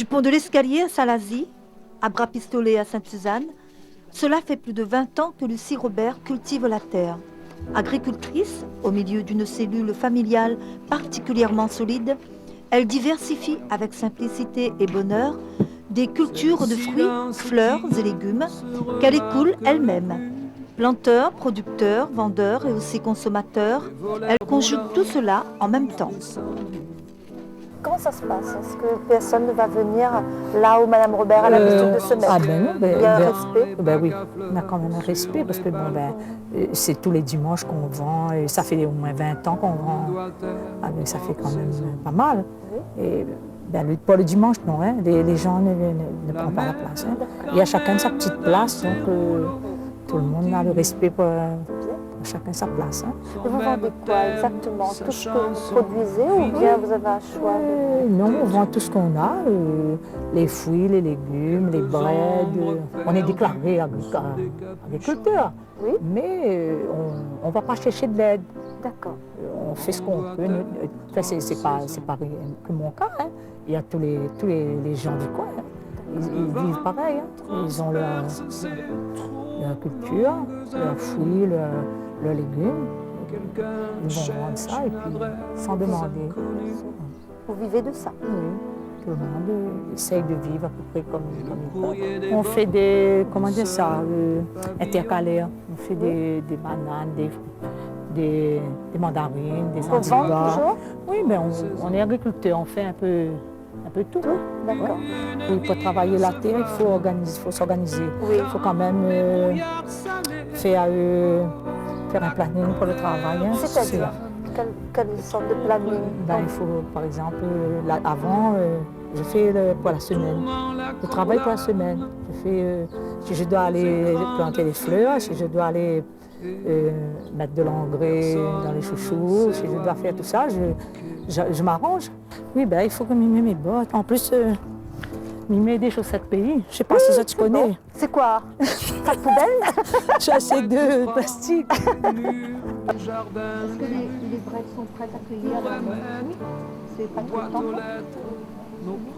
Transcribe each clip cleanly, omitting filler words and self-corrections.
pont de l'Escalier à Salazie, à Bras-Pistolet à Sainte-Suzanne, cela fait plus de 20 ans que Lucie Robert cultive la terre. Agricultrice, au milieu d'une cellule familiale particulièrement solide, elle diversifie avec simplicité et bonheur des cultures de fruits, fleurs et légumes qu'elle écoule elle-même. Planteur, producteur, vendeur et aussi consommateur, elle conjugue tout cela en même temps. Comment ça se passe? Est-ce que personne ne va venir là où Madame Robert a l'habitude de se mettre? Ah ben non, il y a un respect? Ben oui, on a quand même un respect parce que bon, ben, c'est tous les dimanches qu'on vend et ça fait au moins 20 ans qu'on vend. Ah, ben, ça fait quand même pas mal. Et, ben, pas le dimanche, non, hein, les gens ne prennent pas la place. Hein. Il y a chacun sa petite place, donc tout le monde a le respect pour chacun sa place. Hein. Et vous vendez quoi exactement? Tout ce que vous produisez ou bien vous avez un choix Non, on vend tout ce qu'on a, les fruits, les légumes, les breads. On est déclaré agriculteur, oui. Mais on ne va pas chercher de l'aide. D'accord. On fait ce qu'on peut. Enfin, c'est pas que mon cas. Hein. Il y a tous les gens du coin. Hein. Ils vivent pareil. Hein. Ils ont leur culture, leurs fruits, leurs légumes. Ils vont vendre ça et puis sans demander. Vous vivez de ça? Oui. Tout le monde essaye de vivre à peu près comme il peut. On fait des, comment dire ça, intercalaires. On fait des bananes, des mandarines, des endives. On vend toujours? Oui, mais on est agriculteur, on fait un peu tout. D'accord. Oui, pour travailler la terre, il faut s'organiser. Oui. Il faut quand même faire un planning pour le travail. Hein. C'est-à-dire quelle sorte de planning? Ben, il faut, par exemple, avant, je fais pour la semaine. Je travaille pour la semaine. Si je dois aller planter les fleurs, si je dois aller mettre de l'engrais dans les chouchous, si je dois faire tout ça, je m'arrange. Oui, ben, il faut que mimer mes bottes. En plus, mimer des chaussettes pays. Je ne sais pas si ça tu connais. Bon. C'est quoi? Ta poubelle? J'ai assez de plastique. Est-ce que les breads sont prêtes à cueillir? Oui. C'est pas tout le temps.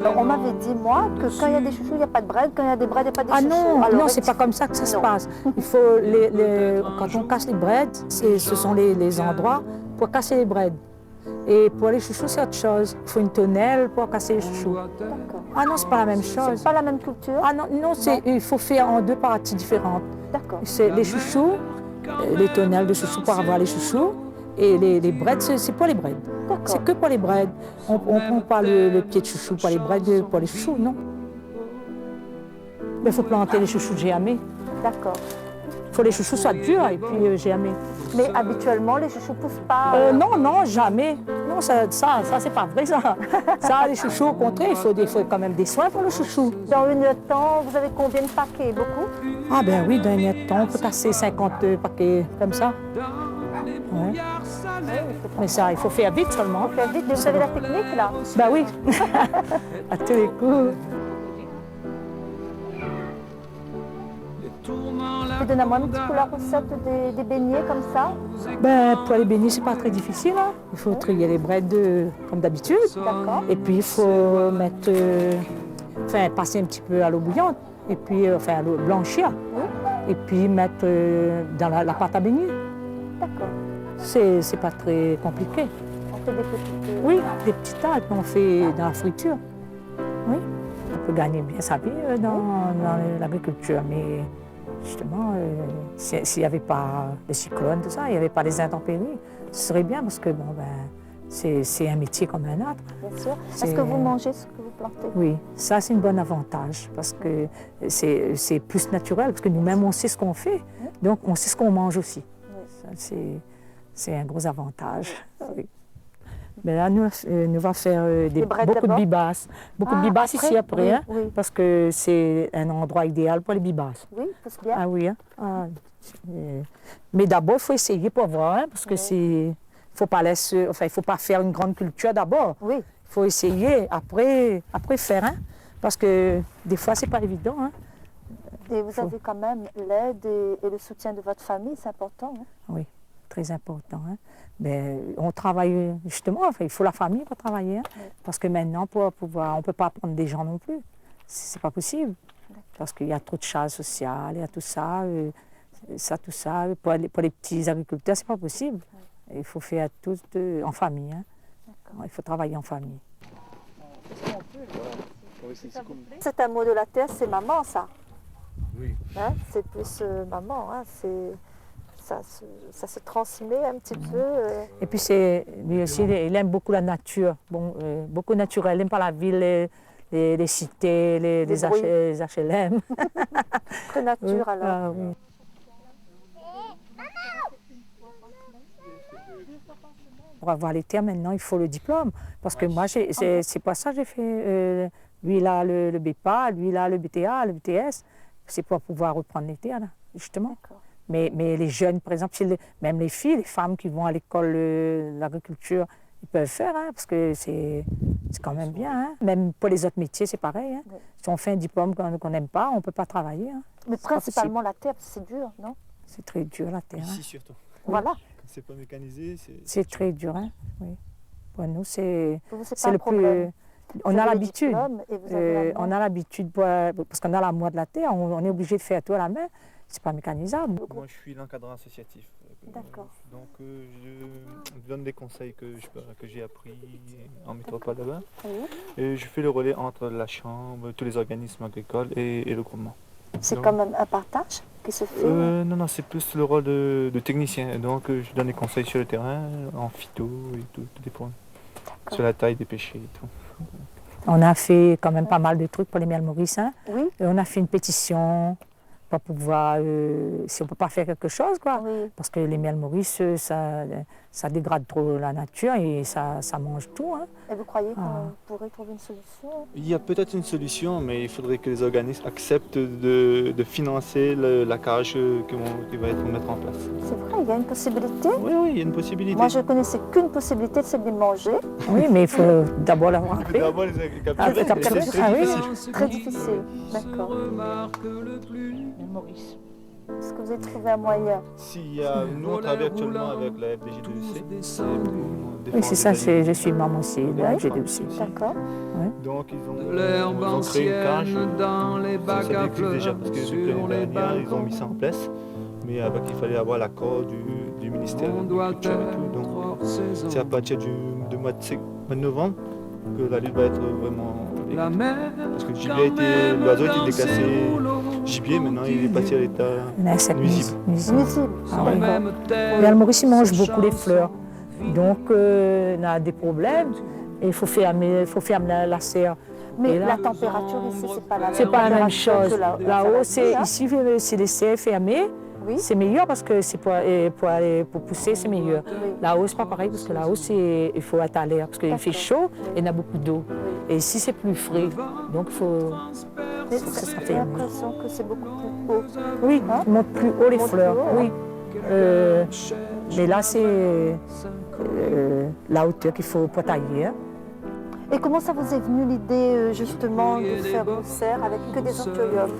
Alors, on m'avait dit, moi, que quand il y a des chouchous, il n'y a pas de bread, quand il y a des breads, il n'y a pas de chouchous. Ah non, c'est pas comme ça que ça se passe. Il faut quand on casse les breads, ce sont les endroits pour casser les breads. Et pour les chouchous, c'est autre chose. Il faut une tonnelle pour casser les chouchous. D'accord. Ah non, c'est pas la même chose. C'est pas la même culture? Ah non, il faut faire en deux parties différentes. D'accord. C'est les chouchous, les tonnelles de chouchous pour avoir les chouchous. Et les breads, c'est pour les breads. C'est que pour les breads. On ne prend pas le pied de chouchou pour les breads, pour les chouchous, non. Mais il faut planter les chouchous GAME. D'accord. Il faut que les chouchous soient durs et puis GAME. Mais habituellement, les chouchous ne poussent pas Non, jamais. Non, ça c'est pas vrai, ça. Ça, les chouchous, au contraire, il faut quand même des soins pour le chouchou. Dans une heure de temps, vous avez combien de paquets? Beaucoup? Ah ben oui, dans une heure de temps, on peut casser 50 paquets comme ça. Ouais. Mais ça, il faut faire vite seulement. Il faut faire vite, mais vous avez la technique là? Ben oui, à tous les coups. Et donne-moi un petit peu la recette des beignets comme ça. Ben, pour les beignets, c'est pas très difficile. Hein. Il faut trier les breads comme d'habitude. D'accord. Et puis il faut mettre, passer un petit peu à l'eau bouillante. Et puis, à l'eau blanchir. Oui. Et puis mettre dans la pâte à beignets. D'accord. C'est pas très compliqué. On fait des petites... Oui, des petites tâches qu'on fait dans la friture. Oui. On peut gagner bien sa vie dans l'agriculture, mais justement, s'il n'y avait pas les cyclones, tout ça, il n'y avait pas les intempéries, ce serait bien parce que bon, c'est un métier comme un autre. Bien sûr. Est-ce que vous mangez ce que vous plantez? Oui, ça c'est un bon avantage parce que c'est plus naturel, parce que nous-mêmes on sait ce qu'on fait, donc on sait ce qu'on mange aussi. Oui. Ça, c'est un gros avantage. Oui. Mais là, nous allons faire beaucoup de bibasses. Beaucoup de bibasses ici après, oui, hein, oui. Parce que c'est un endroit idéal pour les bibasses. Oui, c'est bien. Ah oui, hein. Mais d'abord, il faut essayer pour voir, hein, parce que il faut pas faire une grande culture d'abord. Oui. Il faut essayer, après faire, hein, parce que des fois, c'est pas évident. Hein. Et vous avez quand même l'aide et le soutien de votre famille, c'est important. Hein? Oui. très important. Hein. Mais on travaille justement, enfin, il faut la famille pour travailler. Hein, parce que maintenant, on ne peut pas prendre des gens non plus. C'est pas possible. Parce qu'il y a trop de charges sociales, il y a tout ça. Tout ça. Pour les petits agriculteurs, c'est pas possible. Il faut faire tout en famille. Hein. Il faut travailler en famille. Cet amour de la terre, c'est maman, ça. Oui. Hein, c'est plus maman. Hein, ça se transmet un petit peu. Et puis lui aussi, il aime beaucoup la nature. Bon, beaucoup naturel. Il n'aime pas la ville, les cités, les HLM. Très nature alors. Ah, oui. Pour avoir les terres, maintenant, il faut le diplôme. Parce que moi, c'est pas ça que j'ai fait. Lui, il a le BEPA, lui, il a le BTA, le BTS. C'est pour pouvoir reprendre les terres, là, justement. Mais les jeunes, par exemple, même les filles, les femmes qui vont à l'école de l'agriculture, ils peuvent faire, hein, parce que c'est quand même bien. Hein. Même pour les autres métiers, c'est pareil. Hein. Si on fait un diplôme qu'on n'aime pas, on ne peut pas travailler. Hein. Mais principalement la terre, c'est dur, non? C'est très dur, la terre. Ici hein. surtout. Voilà. C'est pas mécanisé. C'est très dur, hein, oui. Pour nous, c'est le plus... On a l'habitude. On a l'habitude, parce qu'on a la moi de la terre, on est obligé de faire tout à la main. C'est pas mécanisable. Moi, je suis l'encadrant associatif. D'accord. Donc, je donne des conseils que j'ai appris en métropole là-bas. Oui. Et je fais le relais entre la chambre, tous les organismes agricoles et le groupement. C'est quand même un partage qui se fait. Non, c'est plus le rôle de technicien. Donc, je donne des conseils sur le terrain, en phyto et tout des points. Sur la taille des pêchers et tout. On a fait quand même pas mal de trucs pour les miels mauriciens. Oui. Et on a fait une pétition pour pouvoir, si on ne peut pas faire quelque chose, quoi. Oui. Parce que les miels maurice, ça dégrade trop la nature et ça mange tout. Hein. Et vous croyez qu'on pourrait trouver une solution? Il y a peut-être une solution, mais il faudrait que les organismes acceptent de financer la cage qui va être mise en place. C'est vrai, il y a une possibilité? Oui, il y a une possibilité. Moi, je connaissais qu'une possibilité, c'est de les manger. Oui, mais il faut d'abord l'avoir appris. D'abord, les agriculteurs. C'est très difficile. D'accord. Maurice. Est-ce que vous avez trouvé un moyen? Nous, on travaille actuellement avec la FDGDEC. Oui, c'est ça, je suis membre aussi de la FDGDEC. D'accord. Donc, ils ont créé une cage. Ça existe déjà parce que depuis l'année dernière, ils ont mis ça en place. Mais avec, il fallait avoir l'accord du ministère de l'Agriculture et tout. Donc, c'est à partir du mois de novembre que la lutte va être vraiment... Parce que l'oiseau a été déclassé gibier, maintenant il est passé à l'état nuisible. Nuisible. Ah, oui. Mais le Maurice mange beaucoup les fleurs. Donc on a des problèmes et il faut fermer la serre. Mais la température ici, c'est pas la même chose. Là-haut, ici, c'est les serres fermées. Oui. C'est meilleur parce que c'est pour pousser, c'est meilleur. Oui. Là-haut, c'est pas pareil parce que là-haut, il faut être à l'air parce qu'il fait chaud et il y a beaucoup d'eau. Et ici, c'est plus frais. Donc, il faut que ça J'ai l'impression que c'est beaucoup plus haut. Oui, ils montent plus haut les fleurs. Haut, oui. Mais là, c'est la hauteur qu'il faut tailler. Hein. Et comment ça vous est venu l'idée justement de faire une serre avec que des anthuriums?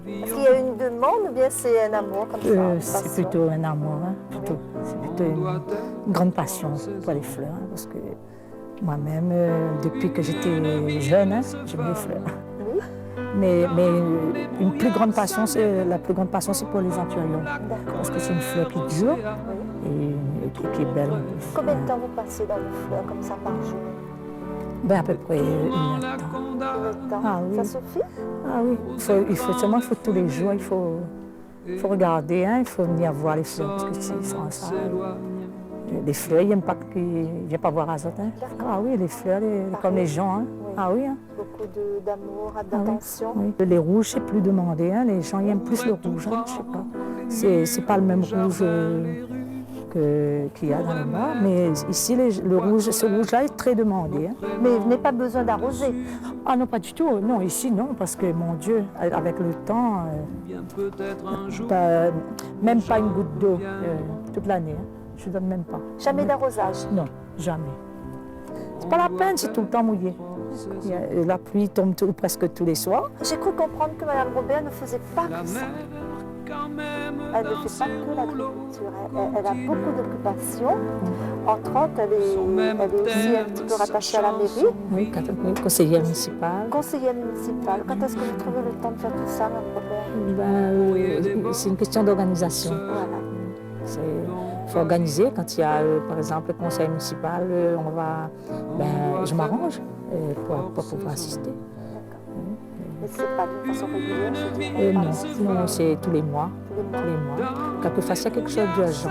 Est-ce qu'il y a une demande ou bien c'est un amour comme ça? C'est plutôt un amour, hein, c'est plutôt une grande passion pour les fleurs. Hein, parce que moi-même, depuis que j'étais jeune, hein, j'aime les fleurs. Oui. Mais une plus grande passion, la plus grande passion, c'est pour les anthuriums. Parce que c'est une fleur qui dure et qui est belle. Combien de temps vous passez dans les fleurs comme ça par jour? Ben, à peu près 1 heure de temps. 1 heure de temps. Ah, oui. Ça suffit? Ah oui, il faut tous les jours, il faut regarder, hein, il faut venir voir les fleurs, parce que sans ça, les fleurs, ils n'aiment pas qu'ils viennent pas voir azote. Hein. Ah oui, les fleurs, comme les gens. Hein. Oui. Ah oui. Hein. Beaucoup d'amour, d'attention. Oui. Les rouges, c'est plus demandé, hein. Les gens ils aiment plus le rouge, hein, je sais pas. C'est pas le même rouge qu'il y a dans les bois, mais ici, ce rouge-là est très demandé. Hein. Mais vous n'avez pas besoin d'arroser? Ah non, pas du tout. Non, ici, non, parce que, mon Dieu, avec le temps, même pas une goutte d'eau toute l'année. Hein. Je ne donne même pas. Jamais d'arrosage? Non, jamais. C'est pas la peine, c'est tout le temps mouillé. La pluie tombe presque tous les soirs. J'ai cru comprendre que Mme Robert ne faisait pas que ça. Elle ne fait pas que l'agriculture, elle a beaucoup d'occupations. Entre autres, elle est aussi un petit peu rattachée à la mairie. Oui, conseillère municipale. Conseillère municipale. Quand est-ce que vous trouvez le temps de faire tout ça, Mme Robert? C'est une question d'organisation. Voilà. Il faut organiser. Quand il y a, par exemple, le conseil municipal, je m'arrange pour pouvoir assister. Mais ce n'est pas d'une façon régulière, je dirais. Non, c'est tous les mois. Quelquefois, s'il y a quelque chose d'urgent,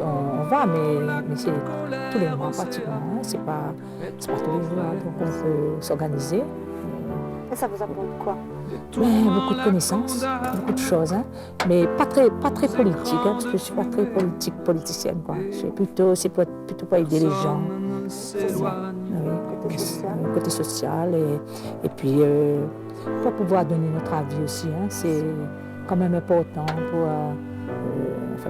on va, mais c'est tous les mois pratiquement. Hein. C'est pas tous les jours, donc on peut s'organiser. Et ça vous apporte quoi? Beaucoup de connaissances, beaucoup de choses, hein. Mais pas très politique, hein, parce que je ne suis pas très politicienne. Quoi. C'est plutôt pour aider les gens. Oui, côté social. Et puis, pour pouvoir donner notre avis aussi, hein, c'est quand même important pour,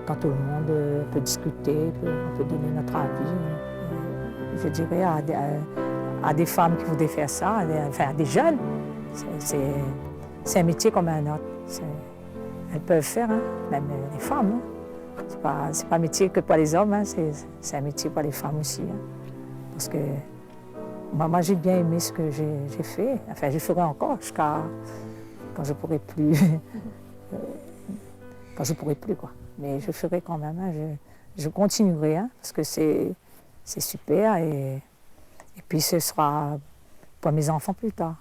quand tout le monde peut discuter, on peut donner notre avis. Je dirais à des femmes qui voudraient faire ça, à des jeunes, c'est un métier comme un autre. Elles peuvent faire, hein, même les femmes. Hein. C'est pas un métier que pour les hommes, hein, c'est un métier pour les femmes aussi. Hein. Parce que moi j'ai bien aimé ce que j'ai fait. Enfin, je ferai encore jusqu'à quand je pourrai plus. Quand je pourrai plus, quoi. Mais je ferai quand même. Hein, je continuerai, hein, parce que c'est super. Et puis ce sera pour mes enfants plus tard.